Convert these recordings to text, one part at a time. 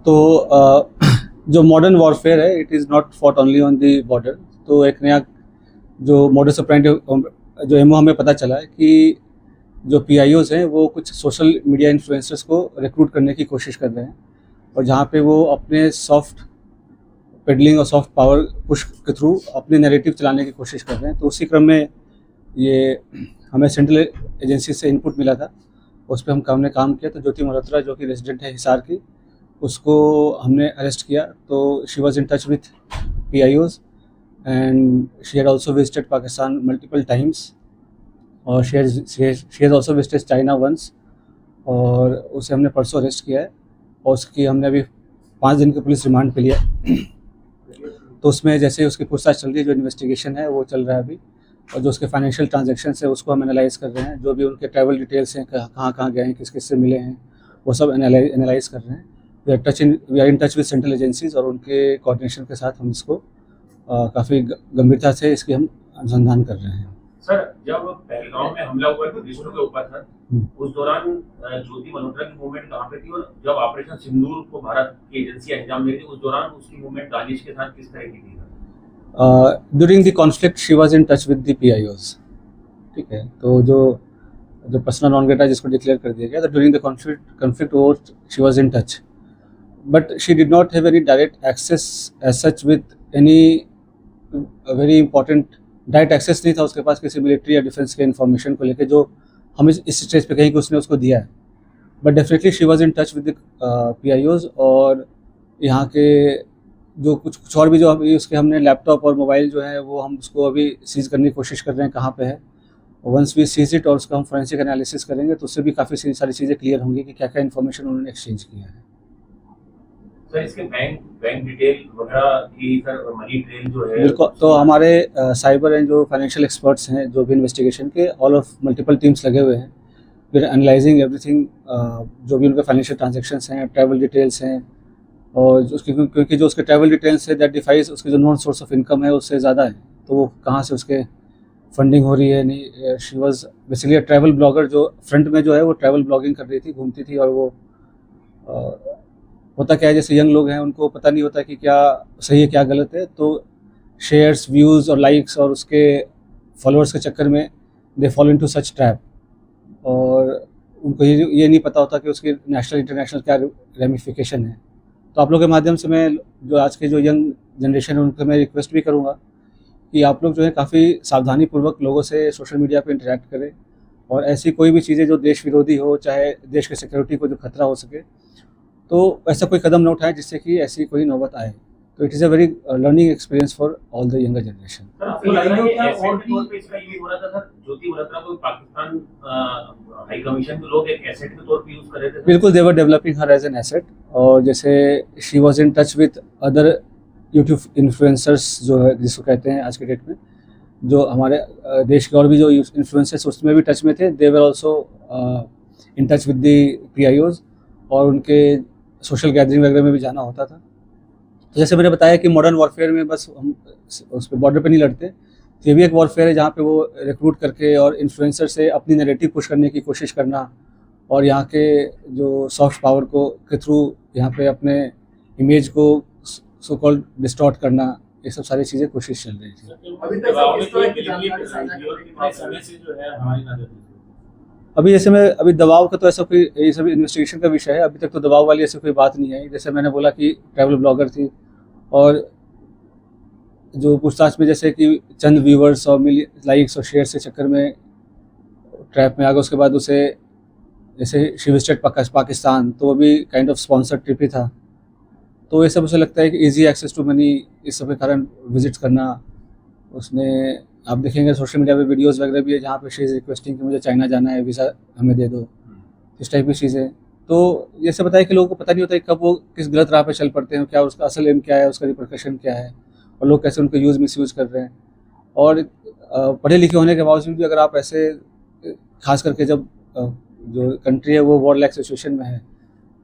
तो जो modern warfare है it is not fought only on the border. तो एक नया जो मॉडर्स ऑपरेंडी जो एमओ हमें पता चला है कि जो पीआईओज हैं वो कुछ सोशल मीडिया इन्फ्लुएंसर्स को रिक्रूट करने की कोशिश कर रहे हैं, और जहाँ पे वो अपने सॉफ्ट पेडलिंग और सॉफ्ट पावर पुश के थ्रू अपने नैरेटिव चलाने की कोशिश कर रहे हैं। तो उसी क्रम में ये हमें सेंट्रल एजेंसी से इनपुट मिला था, उस पर हमने काम किया। तो ज्योति मल्होत्रा जो कि रेजिडेंट है हिसार की, उसको हमने अरेस्ट किया। तो she was in touch with PIOs and she had also visited Pakistan multiple times, और she has also visited China once, और उसे हमने परसों अरेस्ट किया है और उसकी हमने अभी 5 दिन की पुलिस रिमांड पे लिया। तो उसमें जैसे उसकी पूछताछ चल रही है, जो इन्वेस्टिगेशन है वो चल रहा है अभी, और जो उसके फाइनेंशियल ट्रांजैक्शंस है उसको हम एनालाइज कर रहे हैं। जो भी उनके ट्रैवल डिटेल्स हैं, कहाँ कहाँ गए हैं, किस किस से मिले हैं, वो सब एनालाइज कर रहे हैं। We are in touch with central agencies, और उनके कोऑर्डिनेशन के साथ हम इसको काफ़ी गंभीरता से इसकी हम अनुसंधान कर रहे हैं। सर, जब पहलगाम में हमला हुआ टूरिस्टों के ऊपर था, उस दौरान ज्योति मल्होत्रा की मूवमेंट कहाँ पे थी, और जब ऑपरेशन सिंदूर को भारत की एजेंसी अंजाम दे रही थी उस दौरान उसकी मूवमेंट दानिश के साथ किस तरह की थी? During the conflict she was in touch with the PIOs. ठीक है, तो जो पर्सनल नॉन ग्रेटा जिसको डिक्लेयर कर दिया गया, तो ड्यूरिंग द कॉन्फ्लिक्ट वो she was in touch, but she did not have any direct access as such with any very important. Direct access नहीं था उसके पास किसी मिलिट्री या डिफेंस के इन्फॉर्मेशन को लेके, जो हम इस स्टेज पे कहीं कि उसने उसको दिया है। But definitely she was in touch with the PIOs, और यहाँ के जो कुछ और भी जो अभी उसके हमने लैपटॉप और मोबाइल जो है वो हम उसको अभी सीज करने की कोशिश कर रहे हैं कहाँ पे है। वंस वी सीज इट और उसका हम फोरेंसिक एनालिसिस करेंगे तो उससे भी काफ़ी सारी चीज़ें क्लियर होंगी कि क्या क्या इन्फॉर्मेशन उन्होंने एक्सचेंज किया है। सर, इसके बैंक डिटेल वगैरह की सर मनी ट्रेल जो है, बिल्कुल। तो हमारे साइबर एंड जो फाइनेंशियल एक्सपर्ट्स हैं जो भी इन्वेस्टिगेशन के, ऑल ऑफ मल्टीपल टीम्स लगे हुए हैं। फिर एनालाइजिंग एवरीथिंग, जो भी उनके फाइनेंशियल ट्रांजेक्शंस हैं, ट्रैवल डिटेल्स हैं, और उसकी क्योंकि जो उसके ट्रैवल डिटेल्स है दैट डिफाइज उसके जो नॉन सोर्स ऑफ इनकम है उससे ज़्यादा है, तो वो कहाँ से उसके फंडिंग हो रही है। नहीं, she was basically a travel blogger, जो फ्रंट में जो है वो ट्रैवल ब्लॉगिंग कर रही थी, घूमती थी। और वो होता क्या है, जैसे यंग लोग हैं उनको पता नहीं होता कि क्या सही है क्या गलत है, तो शेयर्स, व्यूज़ और लाइक्स और उसके फॉलोअर्स के चक्कर में they follow into such trap, और उनको ये नहीं पता होता कि उसकी नेशनल इंटरनेशनल क्या रेमिफिकेशन है। तो आप लोग के माध्यम से मैं जो आज के जो यंग जनरेशन है उनको मैं रिक्वेस्ट भी करूँगा कि आप लोग जो है काफ़ी सावधानीपूर्वक लोगों से सोशल मीडिया पे इंटरेक्ट करें, और ऐसी कोई भी चीज़ें जो देश विरोधी हो, चाहे देश के सिक्योरिटी को जो खतरा हो सके, तो ऐसा कोई कदम न उठाएं जिससे कि ऐसी कोई नौबत आए। तो it is a very learning experience for all the younger generation. Sir, आपको लग रहा है कि एसेट के तौर पे इसका यूज हो रहा था सर? ज्योति मल्होत्रा को पाकिस्तान हाई कमीशन के लोग एक एसेट के तौर पे यूज कर रहे थे? बिल्कुल, they were developing her as an asset. और जैसे she was in touch with other YouTube influencers जो है जिसको कहते हैं आज के डेट में, जो हमारे देश के और भी जो इन्फ्लुएंसर्स उसमें भी टच में थे। They were also in touch with the PIOs, और उनके सोशल गैदरिंग वगैरह में भी जाना होता था। तो जैसे मैंने बताया कि मॉडर्न वॉरफेयर में बस हम उस पर बॉर्डर पे नहीं लड़ते, तो ये भी एक वॉरफेयर है जहाँ पे वो रिक्रूट करके और इन्फ्लुएंसर से अपनी नैरेटिव पुश करने की कोशिश करना, और यहाँ के जो सॉफ्ट पावर को के थ्रू यहाँ पे अपने इमेज को सो कॉल्ड डिस्टॉर्ट करना, ये सब सारी चीज़ें कोशिश चल रही थी। अभी जैसे मैं अभी दबाव का तो ऐसा कोई, ये सब इन्वेस्टिगेशन का विषय है, अभी तक तो दबाव वाली ऐसी कोई बात नहीं आई। जैसे मैंने बोला कि ट्रैवल ब्लॉगर थी, और जो पूछताछ में जैसे कि चंद व्यूवर्स और लाइक्स और शेयर के चक्कर में ट्रैप में आ गया, उसके बाद उसे जैसे शी विजिटेड पाकिस्तान, तो वो भी काइंड ऑफ स्पॉन्सर्ड ट्रिप ही था। तो ये सब उसे लगता है कि ईजी एक्सेस टू मनी, इस सब के कारण विजिट करना उसने। आप देखेंगे सोशल मीडिया पे वीडियोस वगैरह भी है जहाँ पे शी इज़ रिक्वेस्टिंग कि मुझे चाइना जाना है, वीज़ा हमें दे दो, इस टाइप की चीज़ें। तो ये सब बताया कि लोगों को पता नहीं होता कि कब वो किस गलत राह पे चल पड़ते हैं, क्या उसका असल एम क्या है, उसका रिपरकशन क्या है, और लोग कैसे उनको मिसयूज़ कर रहे हैं। और पढ़े लिखे होने के बावजूद भी अगर आप ऐसे, खास करके जब जो कंट्री है वो वॉर लाइक सिचुएशन में है,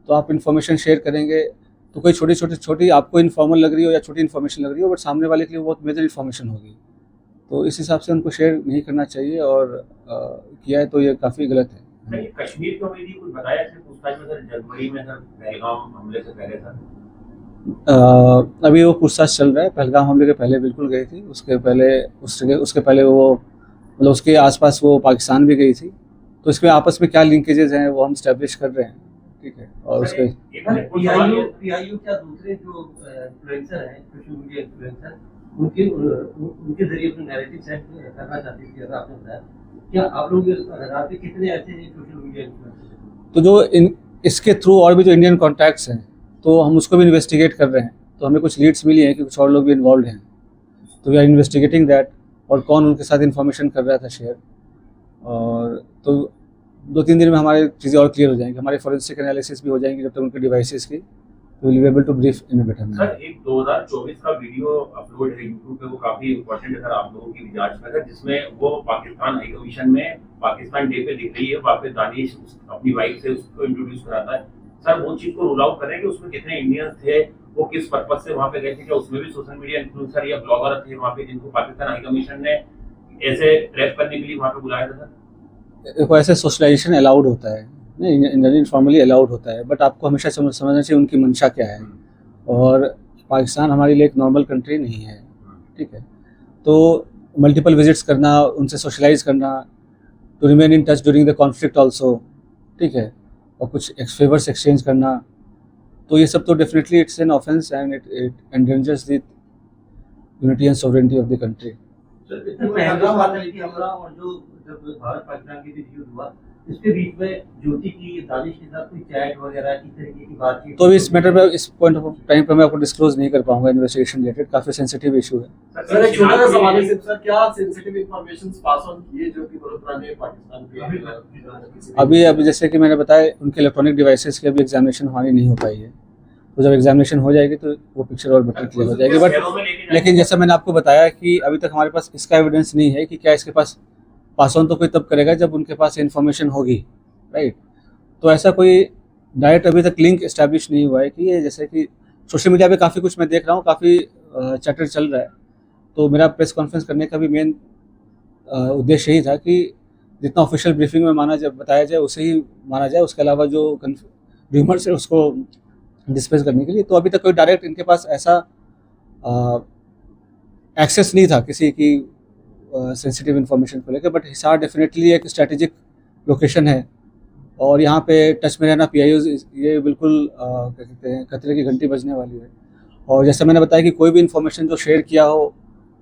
तो आप इन्फॉर्मेशन शेयर करेंगे तो कोई छोटी आपको इन्फॉर्मल लग रही हो या छोटी इन्फॉर्मेशन लग रही हो, बट सामने वाले के लिए बहुत मेजर इन्फॉर्मेशन होगी। तो इस हिसाब से उनको शेयर नहीं करना चाहिए, और किया है तो ये काफ़ी गलत है। सर ये कश्मीर की उम्मीद कुछ बताया सर पूछताछ में सर जनवरी में सर पहलगाम हमले से पहले सर अभी वो पूछताछ चल रहा है। पहलगाम हमले के पहले बिल्कुल गई थी, उसके पहले वो मतलब उसके आसपास वो पाकिस्तान भी गई थी। तो इसमें आपस में क्या लिंकेजेस हैं वो हम स्टैब्लिश कर रहे हैं, ठीक है। और उसके पीआईयू क्या दूसरे जो इन्फ्लुएंसर हैं, सोशल मीडिया इन्फ्लुएंसर, उनके जरिए अपने नैरेटिव सेट करना चाहती थी, जैसा आपने बताया। क्या आप लोग राज्य कितने ऐसे सोशल मीडिया इन्फ्लुएंसर हैं? तो जो इसके थ्रू और भी जो इंडियन कॉन्टैक्ट्स हैं, तो हम उसको भी इन्वेस्टिगेट कर रहे हैं। तो हमें कुछ लीड्स मिली हैं कि कुछ और लोग भी इन्वॉल्व हैं, तो वी आर इन्वेस्टिगेटिंग दैट, और कौन उनके साथ इन्फॉर्मेशन कर रहा था शेयर। और तो 2-3 दिन में हमारी चीज़ें और क्लियर हो जाएंगी, हमारे फॉरेंसिक एनालिसिस भी हो जाएंगी जब तक उनके डिवाइसेस की, तो will be able to brief in a better manner. Sir एक 2024 का वीडियो अपलोड है यूट्यूब पे, वो काफी इंपॉर्टेंट है सर आप लोगों की जांच में सर, जिसमें वो पाकिस्तान हाई कमीशन में पाकिस्तान डे पे दिख रही है, वहाँ पे दानिश अपनी वाइफ से उसको इंट्रोड्यूस कराता है। सर वो चीज को रूल आउट करें कि उसमें कितने इंडियंस थे, वो किस पर्पज से वहाँ पे गए थे, क्या उसमें भी सोशल मीडिया इन्फ्लुएंसर या ब्लॉगर थे वहाँ पे जिनको पाकिस्तान हाई कमीशन ने ऐसे ट्रैप करने के लिए वहाँ पे बुलाया था सर? देखो, ऐसे सोशलाइजेशन अलाउड होता है, नहीं फॉर्मली अलाउड होता है, बट आपको हमेशा समझना चाहिए उनकी मंशा क्या है। और पाकिस्तान हमारे लिए एक नॉर्मल कंट्री नहीं है, ठीक है। तो मल्टीपल विजिट्स करना, उनसे सोशलाइज करना, to remain in touch during the conflict also, ठीक है, और कुछ फेवर्स एक्सचेंज करना, तो ये सब तो definitely it's an offence and it endangers the unity and sovereignty of the country. Pahalgam आतंकी हमला और जो जब भारत पाकिस्तान के बीच युद्ध हुआ, इसके बीच में ज्योति की दानिश के साथ कोई चैट वगैरह इस तरीके की बातचीत? तो इस मैटर पे, इस पॉइंट ऑफ टाइम पे मैं आपको डिस्क्लोज नहीं कर पाऊंगा, इन्वेस्टिगेशन रिलेटेड काफ़ी सेंसिटिव इशू है। सर एक छोटा सा सवाल है सर, क्या सेंसिटिव इंफॉर्मेशन पास ऑन किए जो कि बड़ोदरा ने पाकिस्तान के अभी जैसे कि मैंने बताया, उनके इलेक्ट्रॉनिक डिवाइसेस की अभी एग्जामिनेशन हमारी नहीं हो पाई है, तो जब एग्जामिनेशन हो जाएगी तो वो पिक्चर और बेटर क्लियर हो जाएगी। बट लेकिन जैसा मैंने आपको बताया कि अभी तक हमारे पास इसका एविडेंस नहीं है कि क्या इसके पास पास ऑन तो कोई तब करेगा जब उनके पास इन्फॉर्मेशन होगी, राइट। तो ऐसा कोई डायरेक्ट अभी तक लिंक इस्टेब्लिश नहीं हुआ है कि ये, जैसे कि सोशल मीडिया पे काफ़ी कुछ मैं देख रहा हूँ, काफ़ी चैटर चल रहा है। तो मेरा प्रेस कॉन्फ्रेंस करने का भी मेन उद्देश्य यही था कि जितना ऑफिशियल ब्रीफिंग में बताया जाए उसे ही माना जाए, उसके अलावा जो र्यूमर्स है उसको डिस्पेस करने के लिए। तो अभी तक कोई डायरेक्ट इनके पास ऐसा एक्सेस नहीं था किसी की सेंसिटिव इन्फॉर्मेशन को लेकर। बट हिसार डेफिनेटली एक स्ट्रैटेजिक लोकेशन है, और यहाँ पे टच में रहना पीआईओ, ये बिल्कुल क्या कहते हैं, खतरे की घंटी बजने वाली है। और जैसे मैंने बताया कि कोई भी इन्फॉर्मेशन जो शेयर किया हो,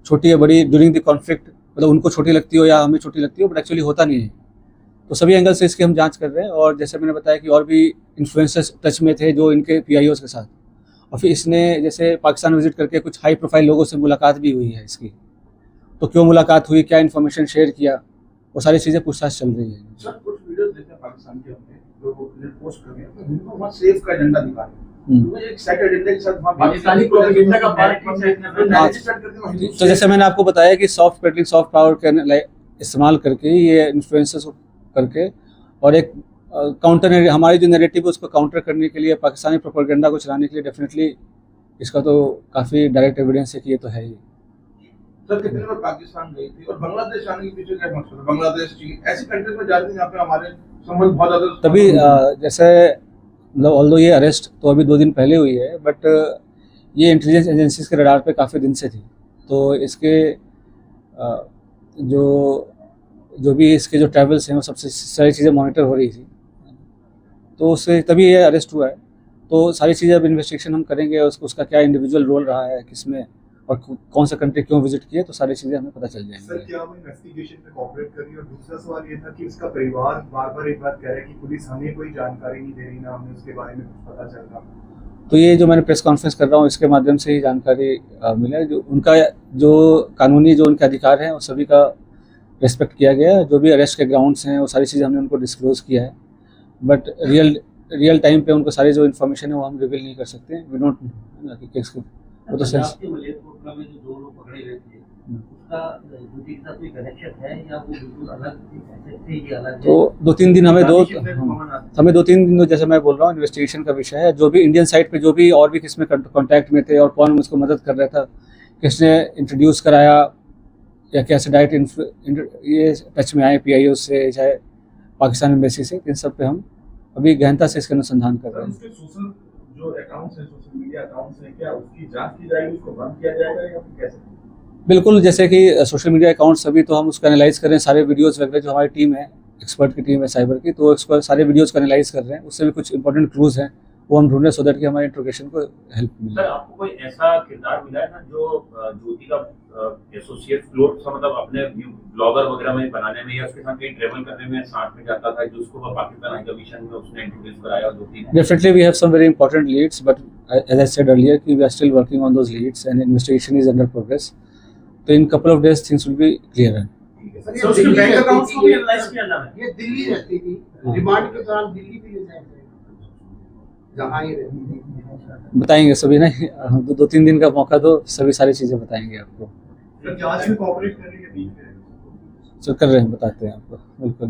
छोटी या बड़ी, ड्यूरिंग द कॉन्फ्लिक्ट, मतलब उनको छोटी लगती हो या हमें छोटी लगती हो, बट एक्चुअली होता नहीं है। तो सभी एंगल से इसकी हम जांच कर रहे हैं। और जैसे मैंने बताया कि और भी इन्फ्लुएंसर्स टच में थे जो इनके पीआईओज़ के साथ, और फिर इसने जैसे पाकिस्तान विजिट करके कुछ हाई प्रोफाइल लोगों से मुलाकात भी हुई है इसकी। तो क्यों मुलाकात हुई, क्या इन्फॉर्मेशन शेयर किया, वो सारी चीज़ें पूछताछ चल रही है। सर कुछ वीडियोस देखते हैं पाकिस्तान के अपने जो पोस्ट कर रहे हैं, तो उनको वहां सेफ का एजेंडा दिखा रहे हैं, तो एक सेट एजेंडा के साथ वहां पाकिस्तानी प्रोपेगेंडा का पार्ट तो जैसे मैंने आपको बताया कि सॉफ्ट पेडलिंग, सॉफ्ट पावर का इस्तेमाल करके, ये इन्फ्लुएंसर्स करके, और एक काउंटर हमारी जो नैरेटिव है उसको काउंटर करने के लिए, पाकिस्तानी प्रोपेगेंडा को चलाने के लिए, डेफिनेटली इसका तो काफ़ी डायरेक्ट एविडेंस है कि ये तो है ही। सर कितने बार पाकिस्तान गई थी और बांग्लादेश आने के पीछे क्या मकसद है? बांग्लादेश, चीन, ऐसी कंट्रीज में जाते हैं जहाँ पे हमारे संबंध बहुत ज्यादा, तभी जैसे मतलब ऑल्दो ये अरेस्ट तो अभी 2 दिन पहले हुई है, बट ये इंटेलिजेंस एजेंसीज के रडार पे काफ़ी दिन से थी। तो इसके जो भी इसके जो ट्रैवल्स हैं वो सबसे सारी चीज़ें मॉनिटर हो रही थी, तो उससे तभी ये अरेस्ट हुआ है। तो सारी चीज़ें अब इन्वेस्टिगेशन हम करेंगे, उसका क्या इंडिविजुअल रोल रहा है किसमें, और कौन सा कंट्री क्यों विजिट किए, तो सारी चीज़ें हमें पता चल जाएंगी। सर क्या वो इन्वेस्टिगेशन में कोऑपरेट कर रही है? और दूसरा सवाल ये था कि उसका परिवार बार-बार एक बात कह रहा है कि पुलिस हमें कोई जानकारी नहीं दे रही, ना हमें उसके बारे में कुछ पता चल रहा। तो ये जो मैंने प्रेस कॉन्फ्रेंस कर रहा हूँ, इसके माध्यम से ही जानकारी मिला है। जो उनका जो कानूनी जो उनके अधिकार हैं वो सभी का रिस्पेक्ट किया गया है। जो भी अरेस्ट के ग्राउंड्स हैं वो सारी चीज़ें हमने उनको डिस्क्लोज़ किया है, बट रियल टाइम पे उनको सारी जो इन्फॉर्मेशन है वो हम रिवील नहीं कर सकते। वी डोंट नो कि किसको, वो तो सेंस में जो 2 लोग पकड़े गए थे, उसका ड्यूटी के साथ कोई कनेक्शन है या वो बिल्कुल अलग थे, ये अलग है? तो 2-3 दिन हमें 2-3 दिन, जैसे मैं बोल रहा हूँ, इन्वेस्टिगेशन का विषय है। जो भी इंडियन साइड पे जो भी और भी किसमें कॉन्टैक्ट में थे और कौन उसको मदद कर रहा था, किसने इंट्रोड्यूस कराया या कैसे डायरेक्ट ये टच में आए पीआईओ से, चाहे पाकिस्तान एम्बेसी से, इन सब पे हम अभी गहनता से इसका अनुसंधान कर रहे सर हैं। उसके सोशल जो अकाउंट्स हैं, सोशल मीडिया अकाउंट्स हैं, क्या उसकी जांच की जाएगी, उसको बंद किया जाएगा या फिर कैसे? बिल्कुल, जैसे कि सोशल मीडिया अकाउंट्स अभी तो हम उसको एनालाइज कर रहे हैं, सारे वीडियोस वगैरह जो हमारी टीम है, एक्सपर्ट की टीम है साइबर की, तो उसको सारे वीडियोस को एनालाइज कर रहे हैं, उससे भी कुछ इंपॉर्टेंट क्लूज हैं वो हम ढूंढ रहे हैं, सो दैट कि हमारे इंट्रोगेशन को हेल्प सर मिले। आपको कोई ऐसा किरदार मिला है ना जो ज्योति का एसोसिएट फ्लोट सा, मतलब अपने ब्लॉगर वगैरह में बनाने में या उसके साथ कहीं ट्रेवल करने में साथ में जाता था, जो उसको पाकिस्तान हाई कमीशन में उसने इंट्रोड्यूस कराया ज्योति ने? Definitely, we have some very important leads, but as I said earlier, we are still working on those leads and investigation is under progress. So in couple of days, things will be clearer. Sir उसके bank accounts को भी analyse किया जाना है। ये दिल्ली रहती थी, remand के दौरान दिल्ली भी ले जाएंगे, जहाँ ही रहती थी। बताएंगे सभी ना, दो तीन दिन का मौका दो, सभी सारी चीजें बताएंगे आपको। जांच में कोऑपरेट कर रही है बीच में। चल कर रहे हैं, बताते हैं आपको, बिल्कुल।